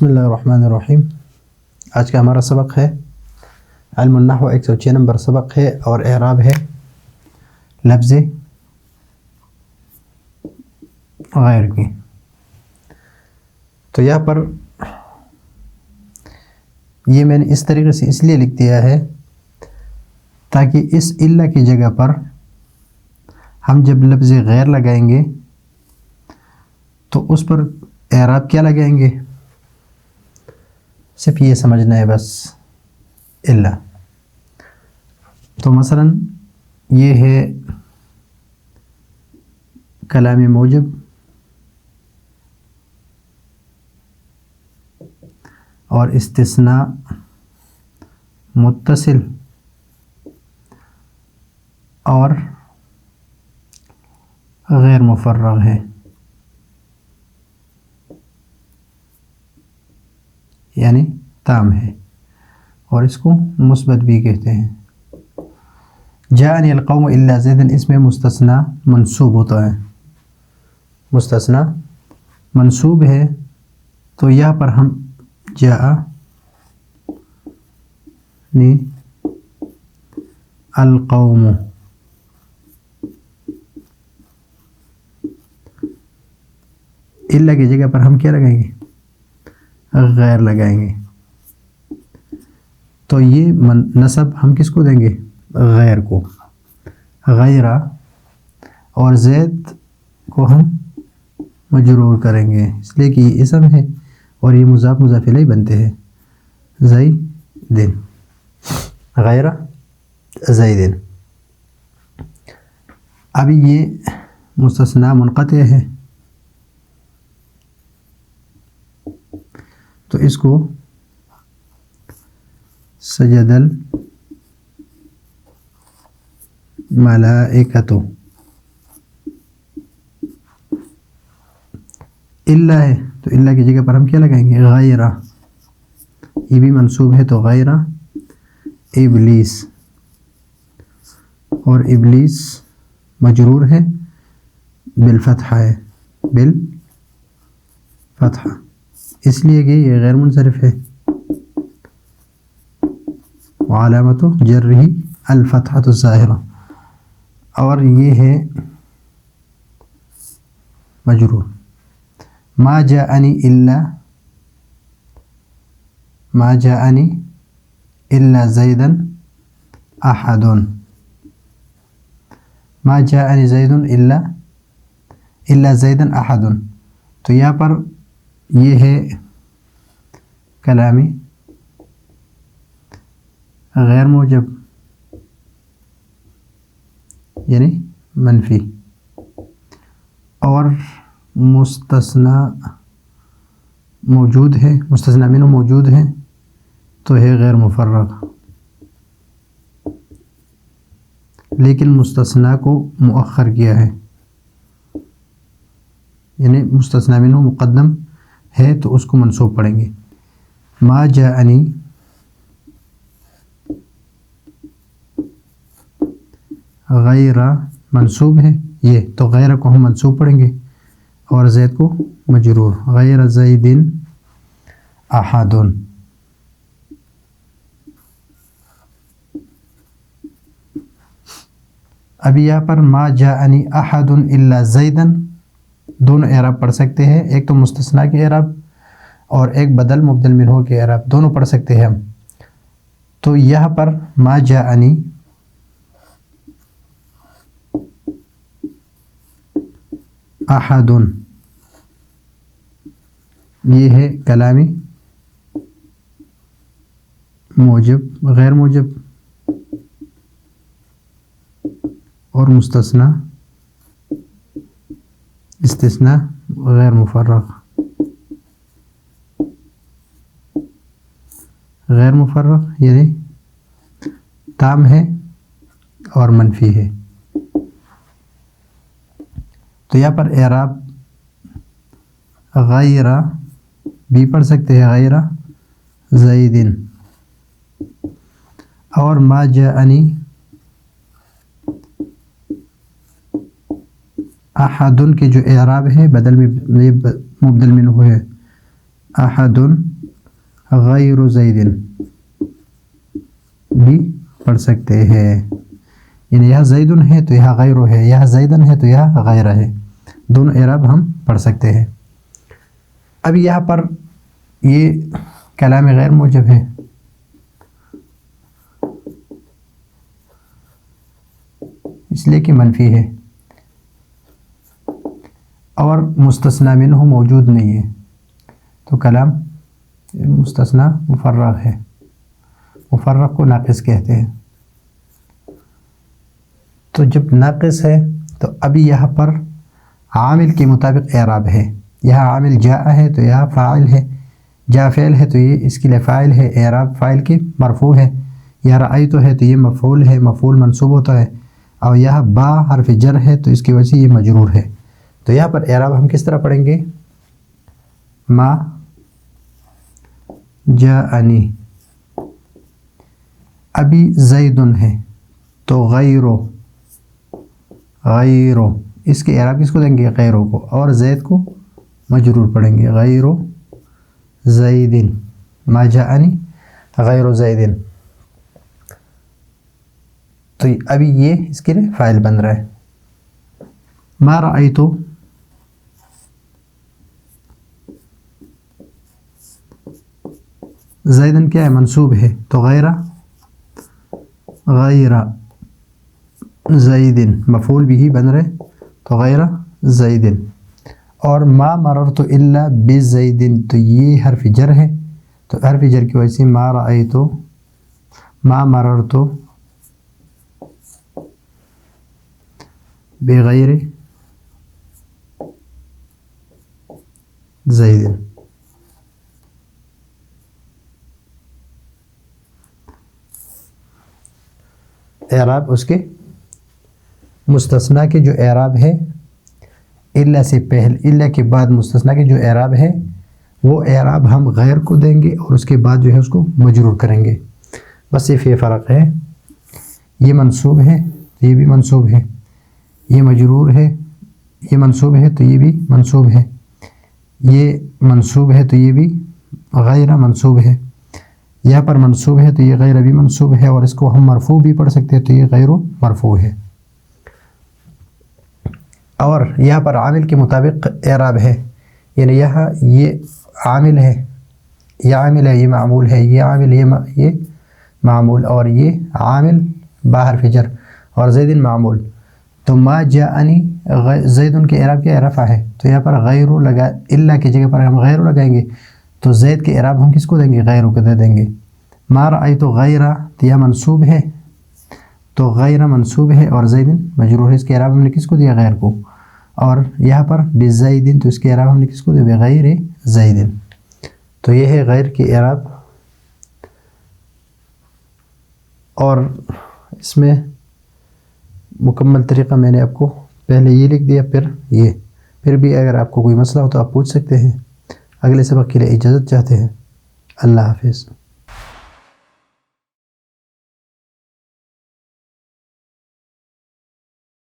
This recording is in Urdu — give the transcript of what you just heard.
بسم اللہ الرحمن الرحیم۔ آج کا ہمارا سبق ہے علم النحو 106 نمبر سبق ہے اور اعراب ہے لفظ غیر کی۔ تو یہاں پر یہ میں نے اس طریقے سے اس لیے لکھ دیا ہے تاکہ اس الا کی جگہ پر ہم جب لفظ غیر لگائیں گے تو اس پر اعراب کیا لگائیں گے، صرف یہ سمجھنا ہے بس الا۔ تو مثلا یہ ہے کلام موجب اور استثناء متصل اور غیر مفرغ ہے، یعنی تام ہے، اور اس کو مثبت بھی کہتے ہیں۔ جاءنی القوم الا زید، اس میں مستثنیٰ منصوب ہوتا ہے، مستثنیٰ منصوب ہے، تو یہاں پر ہم جاءنی القوم الا کی جگہ پر ہم کیا لگائیں گے، غیر لگائیں گے۔ تو یہ نسب ہم کس کو دیں گے، غیر کو، غیرہ، اور زید کو ہم مجرور کریں گے اس لیے کہ یہ اسم ہے اور یہ مضاف مضاف الیہ بنتے ہیں، زیدن، غیرہ زیدن۔ ابھی یہ مستثنیٰ منقطع ہے تو اس کو سجد الملائکۃ، الا ہے تو الا کی جگہ پر ہم کیا لگائیں گے، غیرہ، یہ بھی منصوب ہے تو غیرہ ابلیس، اور ابلیس مجرور ہے بالفتحہ، ہے بالفتحہ، اس لیے کہ یہ غیر منصرف ہے، وعلامۃ جرہ الفتحۃ الظاہرہ، اور یہ ہے مجرور۔ ما جاءنی الا زیدا احد، ما جاءنی زید الا زیدا احد، تو یہاں پر یہ ہے کلامی غیر موجب، یعنی منفی، اور مستثنیٰ موجود ہے، مستثنیٰ منہ موجود ہے تو ہے غیر مفرغ، لیکن مستثنیٰ کو مؤخر کیا ہے، یعنی مستثنیٰ منہ مقدم ہے تو اس کو منصوب پڑھیں گے۔ ما جاءنی غیرہ منصوب ہے یہ، تو غیر کو ہم منصوب پڑھیں گے اور زید کو مجرور، غیر زید احد۔ ابھی یہاں پر ما جاءنی احد الا زیدا، دونوں اعراب پڑھ سکتے ہیں، ایک تو مستثنیٰ کے اعراب اور ایک بدل مبدل منہ کے اعراب، دونوں پڑھ سکتے ہیں ہم۔ تو یہاں پر ما جاءنی احد، یہ ہے کلامی موجب، غیر موجب، اور مستثنیٰ استثناء غیر مفرغ، غیر مفرغ یعنی تام ہے اور منفی ہے۔ تو یہاں پر اعراب غیرہ بھی پڑھ سکتے ہیں، غیرہ زیدن، اور ما جاءنی احد کے جو اعراب ہے بدل میں مبدل منہ ہے احد غیر زید بھی پڑھ سکتے ہیں، یعنی یہاں زیدن ہے تو یہاں غیر ہے، یہاں زیدن ہے تو یہاں غیر ہے، دونوں اعراب ہم پڑھ سکتے ہیں۔ اب یہاں پر یہ کلام غیر موجب ہے، اس لیے کہ منفی ہے، اور مستثنی منہ موجود نہیں ہے، تو کلام مستثنی مفرغ ہے، مفرغ کو ناقص کہتے ہیں۔ تو جب ناقص ہے تو ابھی یہاں پر عامل کے مطابق اعراب ہے، یہاں عامل جاء ہے تو یہاں فاعل ہے، جاء فعل ہے تو یہ اس کے لیے فاعل ہے، اعراب فاعل کی مرفوع ہے، یا رأیت ہے تو یہ مفعول ہے، مفعول منصوب ہوتا ہے، اور یہاں با حرف جر ہے تو اس کی وجہ سے یہ مجرور ہے۔ تو یہاں پر اعراب ہم کس طرح پڑھیں گے؟ ما جاءنی، ابھی زیدن ہے تو غیرو، غیرو اس کے اعراب کس کو دیں گے؟ غیرو کو، اور زید کو مجرور پڑھیں گے، غیرو زیدن، ما جاءنی غیرو زیدن، تو ابھی یہ اس کے لیے فاعل بن رہا ہے۔ ما رأیتو، زیدن کیا ہے؟ منصوب ہے، تو غیر زیدن مفعول بھی بن رہے، تو غیر زیدن، اور ما مررت الا بزیدن تو یہ حرف جر ہے، تو حرف جر کی وجہ سے ما رأیتو، ما مررت بغیر زیدن۔ اعراب اس کے مستثنیٰ کے جو اعراب ہے الا سے پہلے، الا کے بعد مستثنیٰ کے جو اعراب ہے وہ اعراب ہم غیر کو دیں گے، اور اس کے بعد جو ہے اس کو مجرور کریں گے، بس صرف یہ فرق ہے، یہ منصوب ہے تو یہ بھی منصوب ہے، یہ مجرور ہے، یہ منصوب ہے تو یہ بھی منصوب ہے، یہ منصوب ہے تو یہ بھی غیر منصوب ہے، یہاں پر منصوب ہے تو یہ غیر بھی منصوب ہے، اور اس کو ہم مرفوع بھی پڑھ سکتے ہیں تو یہ غیر مرفوع ہے۔ اور یہاں پر عامل کے مطابق اعراب ہے، یعنی یہاں یہ عامل ہے، یہ عامل ہے، یہ معمول ہے، یہ عامل یہ معمول، اور یہ عامل باہر فجر اور زیدن معمول، تو ما جاءنی زیدن کے اعراب کیا رفع ہے، تو یہاں پر غیر لگا، الا کی جگہ پر ہم غیر لگائیں گے تو زید کے اعراب ہم کس کو دیں گے؟ غیر کو دے دیں گے۔ ما رأیت غیر تو یہ منصوب ہے، تو غیر منصوب ہے اور زیدن مجرور ہے، اس کے اعراب ہم نے کس کو دیا؟ غیر کو، اور یہاں پر بزیدن تو اس کے اعراب ہم نے کس کو دیا؟ بغیر زیدن، تو یہ ہے غیر کے اعراب۔ اور اس میں مکمل طریقہ میں نے آپ کو پہلے یہ لکھ دیا، پھر بھی اگر آپ کو کوئی مسئلہ ہو تو آپ پوچھ سکتے ہیں۔ اگلے سبق کے لیے اجازت چاہتے ہیں، اللہ حافظ۔